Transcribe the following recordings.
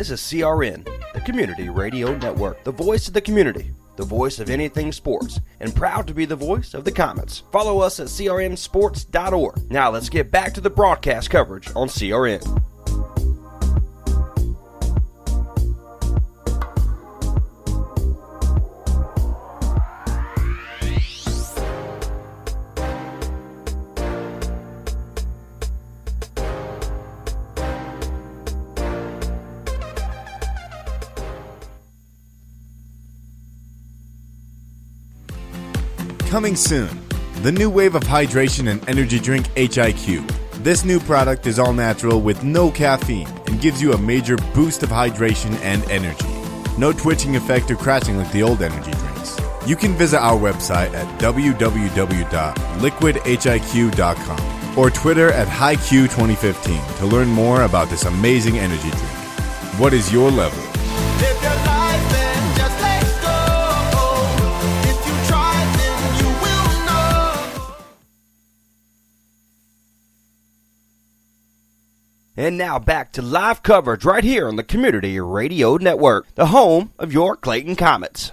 This is CRN, the Community Radio Network, the voice of the community, the voice of anything sports, and proud to be the voice of the Comets. Follow us at crnsports.org. Now let's get back to the broadcast coverage on CRN. Coming soon, the new wave of hydration and energy drink HIQ. This new product is all natural with no caffeine and gives you a major boost of hydration and energy. No twitching effect or crashing like the old energy drinks. You can visit our website at www.liquidhiq.com or Twitter at HiQ2015 to learn more about this amazing energy drink. What is your level? Live your life and just let go. If you try, then you will know. And now back to live coverage right here on the Community Radio Network, the home of your Clayton Comets.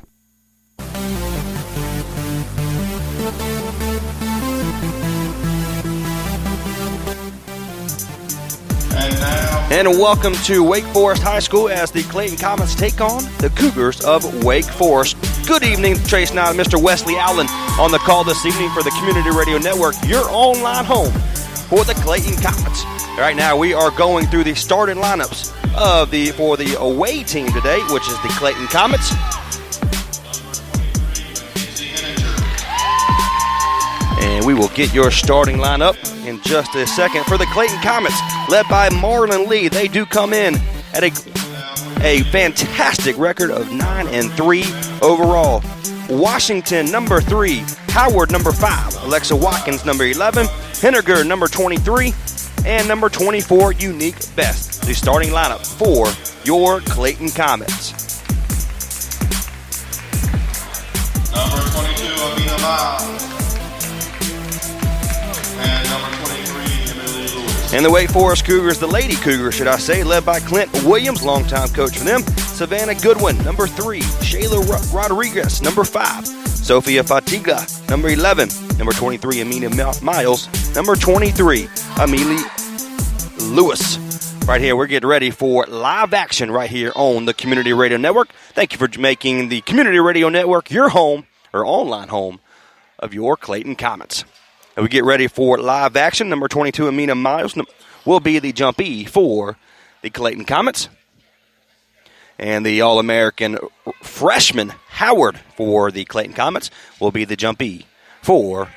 And welcome to Wake Forest High School as the Clayton Comets take on the Cougars of Wake Forest. Good evening, Trace Now, Mr. Wesley Allen on the call this evening for the Community Radio Network, your online home for the Clayton Comets. Right now, we are going through the starting lineups for the away team today, which is the Clayton Comets. And we will get your starting lineup in just a second. For the Clayton Comets, led by Marlon Lee, they do come in at a fantastic record of 9-3 overall. Washington, number 3. Howard, number 5. Alexa Watkins, number 11. Henniger, number 23. And number 24, Unique Best. The starting lineup for your Clayton Comets. Number 22, Amina Miles. And number 23, Emily Lewis. And the Wake Forest Cougars, the Lady Cougars, should I say, led by Clint Williams, longtime coach for them. Savannah Goodwin, number 3. Shayla Rodriguez, number 5. Sophia Fatiga, number 11. Number 23, Amina Miles. Number 23, Amelie Lewis. Right here, we're getting ready for live action right here on the Community Radio Network. Thank you for making the Community Radio Network your home, or online home, of your Clayton Comets. And we get ready for live action. Number 22, Amina Miles, will be the jumpee for the Clayton Comets. And the All-American freshman, Howard, for the Clayton Comets, will be the jumpee for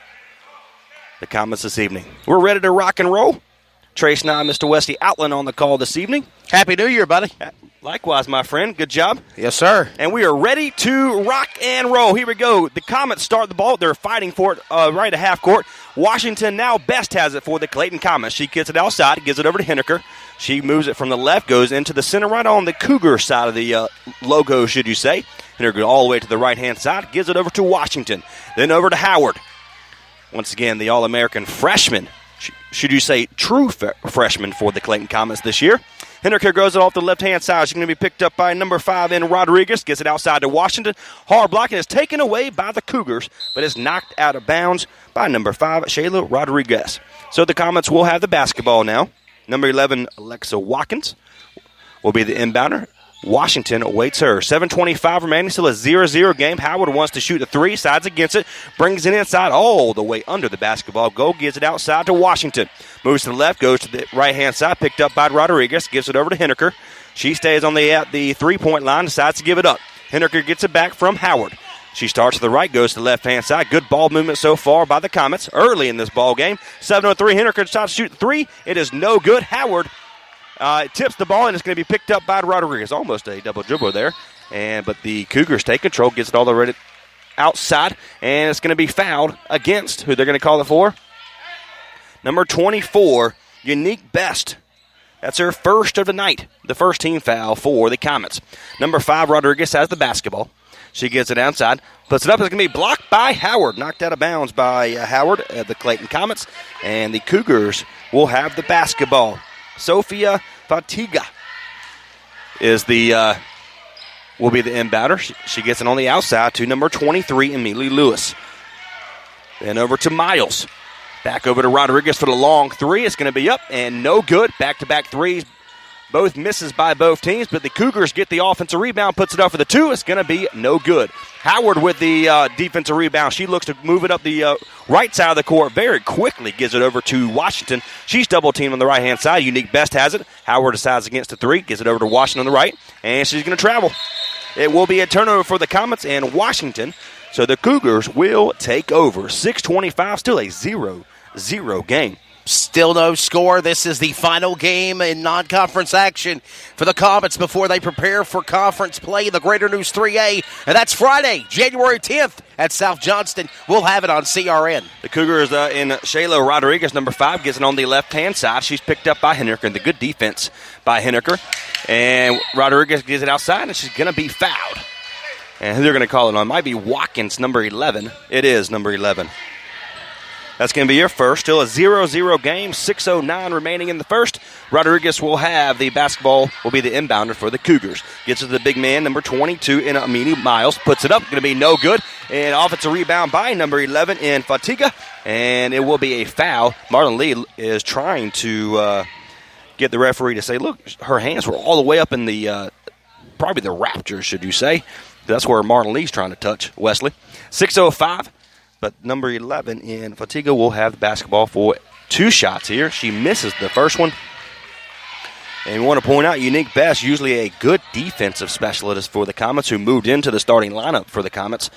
the Comets this evening. We're ready to rock and roll. Trace and I, Mr. Wesley Outland on the call this evening. Happy New Year, buddy. Likewise, my friend. Good job. Yes, sir. And we are ready to rock and roll. Here we go. The Comets start the ball. They're fighting for it right at half court. Washington now Best has it for the Clayton Comets. She gets it outside, gives it over to Henniker. She moves it from the left, goes into the center, right on the Cougar side of the logo, should you say. Henniker all the way to the right-hand side, gives it over to Washington. Then over to Howard. Once again, the All-American freshman, should you say true freshman for the Clayton Comets this year. Henniker goes it off the left-hand side. She's going to be picked up by number 5 in Rodriguez. Gets it outside to Washington. Hard blocking is taken away by the Cougars, but is knocked out of bounds by number 5, Shayla Rodriguez. So the Comets will have the basketball now. Number 11, Alexa Watkins, will be the inbounder. Washington awaits her. 7:25 remaining, still a 0-0 game. Howard wants to shoot a 3, sides against it, brings it inside all the way under the basketball goal, gives it outside to Washington. Moves to the left, goes to the right-hand side, picked up by Rodriguez, gives it over to Henniker. She stays on the 3-point line, decides to give it up. Henniker gets it back from Howard. She starts to the right, goes to the left-hand side. Good ball movement so far by the Comets early in this ball game. 7:03, Henniker decides to shoot the 3. It is no good. Howard tips the ball, and it's going to be picked up by Rodriguez. Almost a double dribble there. But the Cougars take control, gets it all the way outside, and it's going to be fouled against who they're going to call it for. Number 24, Unique Best. That's her first of the night, the first team foul for the Comets. Number 5, Rodriguez has the basketball. She gets it outside, puts it up. It's going to be blocked by Howard. Knocked out of bounds by Howard of the Clayton Comets. And the Cougars will have the basketball. Sophia Fatiga is the will be the inbounder. She gets it on the outside to number 23, Emily Lewis. Then over to Miles. Back over to Rodriguez for the long three. It's going to be up and no good. Back-to-back threes. Both misses by both teams, but the Cougars get the offensive rebound, puts it up for the two. It's going to be no good. Howard with the defensive rebound. She looks to move it up the right side of the court very quickly. Gives it over to Washington. She's double-teamed on the right-hand side. Unique Best has it. Howard decides against the three. Gives it over to Washington on the right, and she's going to travel. It will be a turnover for the Comets and Washington, so the Cougars will take over. 6:25, still a 0-0 game. Still no score. This is the final game in non-conference action for the Comets before they prepare for conference play in the Greater News 3A. And that's Friday, January 10th at South Johnston. We'll have it on CRN. The Cougars in Shayla Rodriguez, number 5, gets it on the left-hand side. She's picked up by Henniker, and the good defense by Henniker. And Rodriguez gets it outside, and she's going to be fouled. And who they're going to call it on might be Watkins, number 11. It is number 11. That's going to be your first. Still a 0-0 game. 6:09 remaining in the first. Rodriguez will have the basketball, will be the inbounder for the Cougars. Gets it to the big man, number 22, in Amini Miles. Puts it up. Going to be no good. And offensive rebound by number 11 in Fatiga. And it will be a foul. Marlon Lee is trying to get the referee to say, look, her hands were all the way up in the, probably the Raptors, should you say. That's where Marlon Lee's trying to touch Wesley. 6:05. But number 11 in Fatiga will have the basketball for 2 shots here. She misses the first one. And we want to point out, Unique Best, usually a good defensive specialist for the Comets, who moved into the starting lineup for the Comets.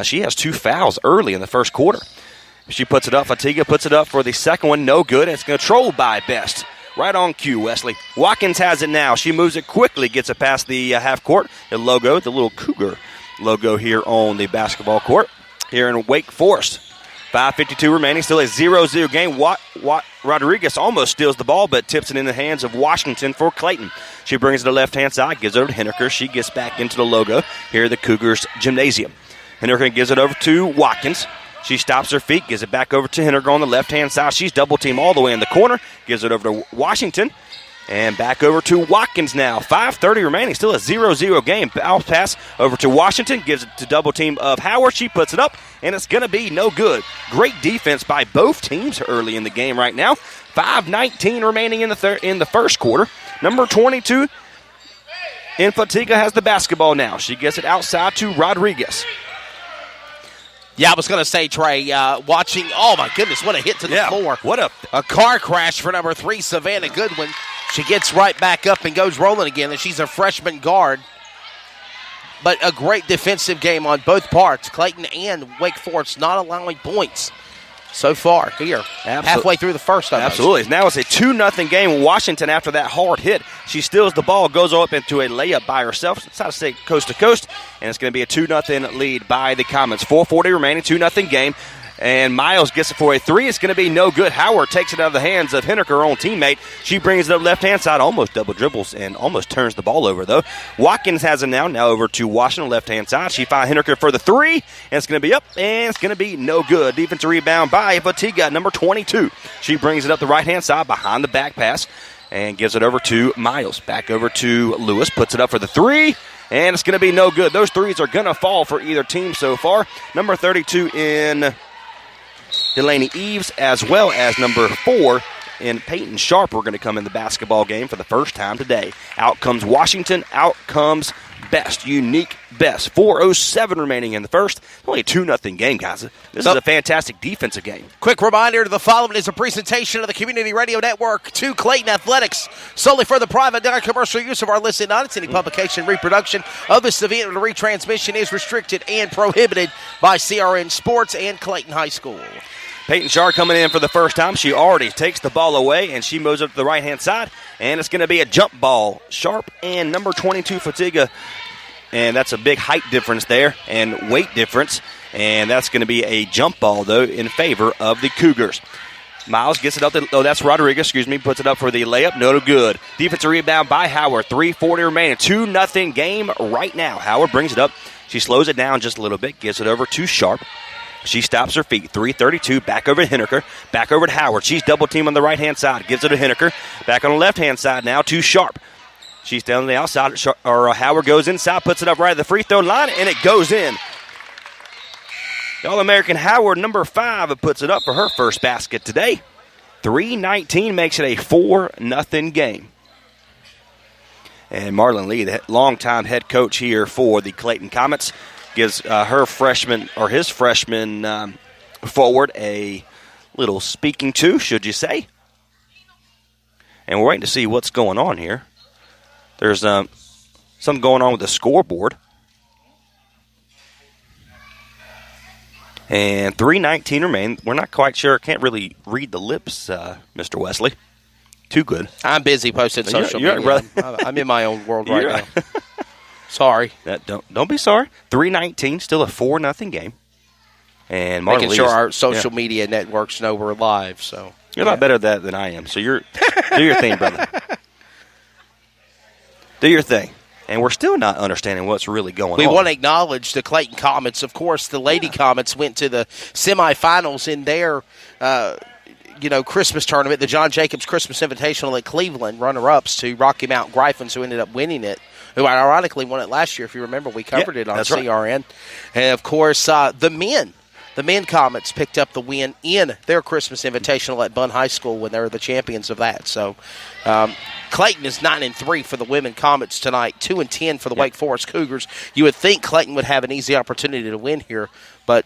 She has 2 fouls early in the first quarter. She puts it up. Fatiga puts it up for the second one. No good. It's controlled by Best. Right on cue, Wesley. Watkins has it now. She moves it quickly, gets it past the half court. The logo, the little Cougar logo here on the basketball court. Here in Wake Forest. 5:52 remaining, still a 0-0 game. Rodriguez almost steals the ball, but tips it in the hands of Washington for Clayton. She brings it to the left-hand side, gives it over to Henniker. She gets back into the logo here at the Cougars Gymnasium. Henniker gives it over to Watkins. She stops her feet, gives it back over to Henniker on the left-hand side. She's double-teamed all the way in the corner, gives it over to Washington. And back over to Watkins now. 5:30 remaining. Still a 0-0 game. Bounce pass over to Washington. Gives it to double team of Howard. She puts it up, and it's going to be no good. Great defense by both teams early in the game right now. 5:19 remaining in the first quarter. Number 22 in Fatiga has the basketball now. She gets it outside to Rodriguez. Yeah, I was going to say, Trey, watching, oh my goodness, what a hit to the floor. What a car crash for number 3, Savannah Goodwin. She gets right back up and goes rolling again, and she's a freshman guard. But a great defensive game on both parts. Clayton and Wake Forest not allowing points so far here. Halfway through the first. Absolutely. Now it's a 2-0 game. Washington, after that hard hit, she steals the ball, goes up into a layup by herself. It's out of state, coast to coast, and it's going to be a 2-0 lead by the Comets. 4:40 remaining, 2-0 game. And Miles gets it for a 3. It's going to be no good. Howard takes it out of the hands of Henniker, her own teammate. She brings it up left-hand side, almost double dribbles, and almost turns the ball over, though. Watkins has it now over to Washington, left-hand side. She finds Henniker for the 3, and it's going to be up, and it's going to be no good. Defensive rebound by Fatiga, number 22. She brings it up the right-hand side behind the back pass and gives it over to Miles. Back over to Lewis, puts it up for the 3. And it's going to be no good. Those threes are going to fall for either team so far. Number 32 in Delaney Eves, as well as number 4 in Peyton Sharp, are going to come in the basketball game for the first time today. Out comes Washington. Out comes Best. Unique Best. 4:07 remaining in the first. Only a 2-0 game, guys. This is a fantastic defensive game. Quick reminder, the following is a presentation of the Community Radio Network to Clayton Athletics, solely for the private non-commercial use of our listening audience. Any publication, reproduction of this event or retransmission is restricted and prohibited by CRN Sports and Clayton High School. Peyton Sharp coming in for the first time. She already takes the ball away, and she moves up to the right-hand side, and it's going to be a jump ball. Sharp and number 22, Fatiga, and that's a big height difference there and weight difference, and that's going to be a jump ball, though, in favor of the Cougars. Miles gets it up. That's Rodriguez, puts it up for the layup. No good. Defensive rebound by Howard. 3:40 remaining. 2-0 game right now. Howard brings it up. She slows it down just a little bit, gives it over to Sharp. She stops her feet. 3:32. Back over to Henniker. Back over to Howard. She's double team on the right-hand side. Gives it to Henniker. Back on the left-hand side now to Sharp. She's down on the outside. Howard goes inside, puts it up right at the free throw line, and it goes in. The All-American Howard, number 5, puts it up for her first basket today. 3:19 makes it a 4-0 game. And Marlon Lee, the longtime head coach here for the Clayton Comets, gives his freshman forward a little speaking to, should you say. And we're waiting to see what's going on here. There's something going on with the scoreboard. And 3:19 remain. We're not quite sure. Can't really read the lips, Mr. Wesley. Too good. I'm busy posting social you're media. I'm in my own world right now. Sorry. Don't be sorry. 3:19, still a 4-0 game. And Marlon Making Lee sure our social media networks know we're live. So you're a lot better at that than I am. So do your thing, brother. Do your thing. And we're still not understanding what's really going on. We want to acknowledge the Clayton Comets. Of course, the Lady Comets went to the semifinals in their Christmas tournament, the John Jacobs Christmas Invitational at Cleveland, runner-ups to Rocky Mount Gryphons, who ended up winning it, who ironically won it last year. If you remember, we covered it on CRN. Right. And, of course, the men Comets picked up the win in their Christmas Invitational at Bunn High School when they were the champions of that. So Clayton is 9-3 for the women Comets tonight, 2-10 for the Wake Forest Cougars. You would think Clayton would have an easy opportunity to win here, but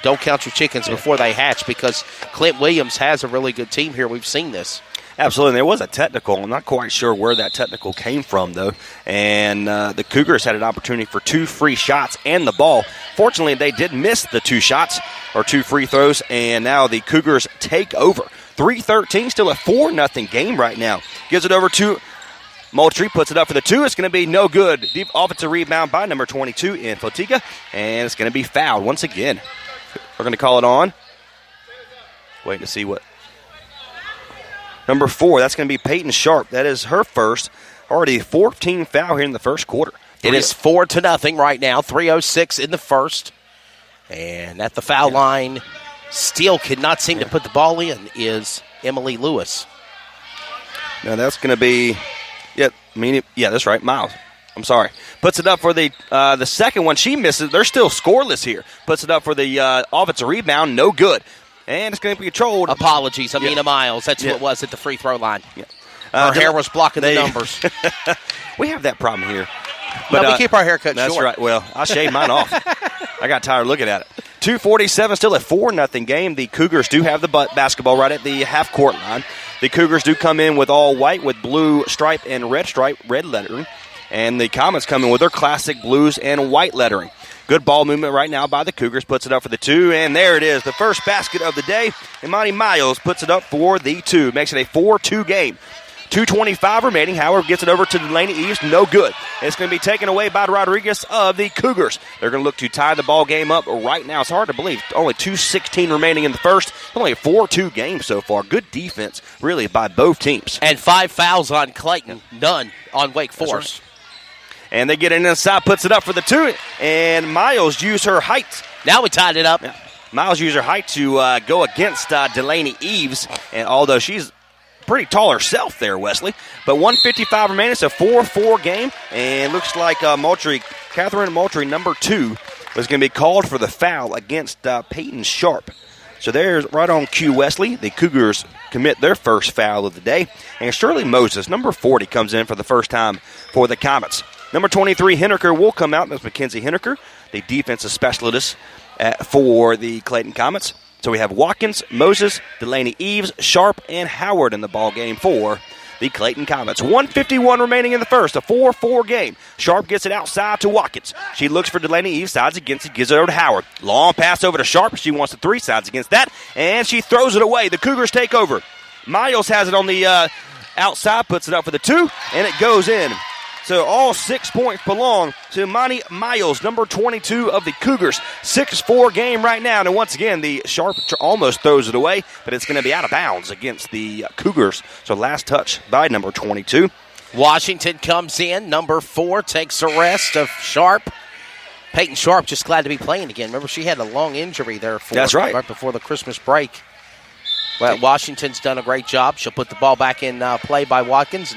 don't count your chickens before they hatch, because Clint Williams has a really good team here. We've seen this. Absolutely. There was a technical. I'm not quite sure where that technical came from, though. And the Cougars had an opportunity for 2 free shots and the ball. Fortunately, they did miss the 2 shots or 2 free throws, and now the Cougars take over. 3:13, still a 4-0 game right now. Gives it over to Moultrie, puts it up for the 2. It's going to be no good. Deep offensive rebound by number 22 in Fotiga, and it's going to be fouled once again. We're going to call it on. Waiting to see what. Number 4, that's going to be Peyton Sharp. That is her first. Already 14 foul here in the first quarter. It is 4-0 right now. 3:06 in the first. And at the foul line, still cannot seem to put the ball in, is Emily Lewis. Now that's going to be, that's right, Miles. I'm sorry. Puts it up for the second one. She misses. They're still scoreless here. Puts it up for the offensive rebound. No good. And it's going to be controlled. Apologies, Amina Miles. That's who it was at the free throw line. Yeah. Her hair was blocking the numbers. We have that problem here. But we keep our hair cut short. That's right. Well, I shaved mine off. I got tired looking at it. 2:47, still a 4-0 game. The Cougars do have the basketball right at the half-court line. The Cougars do come in with all white with blue stripe and red lettering. And the Comets come in with their classic blues and white lettering. Good ball movement right now by the Cougars. Puts it up for the 2, and there it is. The first basket of the day. Imani Miles puts it up for the 2. Makes it a 4-2 game. 2:25 remaining. Howard gets it over to Delaney Eves. No good. It's going to be taken away by Rodriguez of the Cougars. They're going to look to tie the ball game up right now. It's hard to believe. Only 2:16 remaining in the first. Only a 4-2 game so far. Good defense, really, by both teams. And 5 fouls on Clayton. None on Wake Forest. Right. And they get it inside, puts it up for the 2, and Miles used her height. Now we tied it up. Yeah. Miles used her height to go against Delaney Eves, and although she's pretty tall herself there, Wesley. But 1:55 remaining. It's a 4-4 game, and looks like Catherine Moultrie, number 2, was going to be called for the foul against Peyton Sharp. So there's right on cue, Wesley. The Cougars commit their first foul of the day, and Shirley Moses, number 40, comes in for the first time for the Comets. Number 23, Henniker, will come out. That's Mackenzie Henniker, the defensive specialist for the Clayton Comets. So we have Watkins, Moses, Delaney Eves, Sharp, and Howard in the ball game for the Clayton Comets. 1:51 remaining in the first, a 4-4 game. Sharp gets it outside to Watkins. She looks for Delaney Eves, sides against it, gives it over to Howard. Long pass over to Sharp. She wants the 3, sides against that, and she throws it away. The Cougars take over. Miles has it on the outside, puts it up for the 2, and it goes in. So all 6 points belong to Imani Miles, number 22 of the Cougars. 6-4 game right now. And once again, the Sharp almost throws it away, but it's going to be out of bounds against the Cougars. So last touch by number 22. Washington comes in. Number 4 takes a rest of Sharp. Peyton Sharp just glad to be playing again. Remember, she had a long injury there right before the Christmas break. Well, Washington's done a great job. She'll put the ball back in play by Watkins.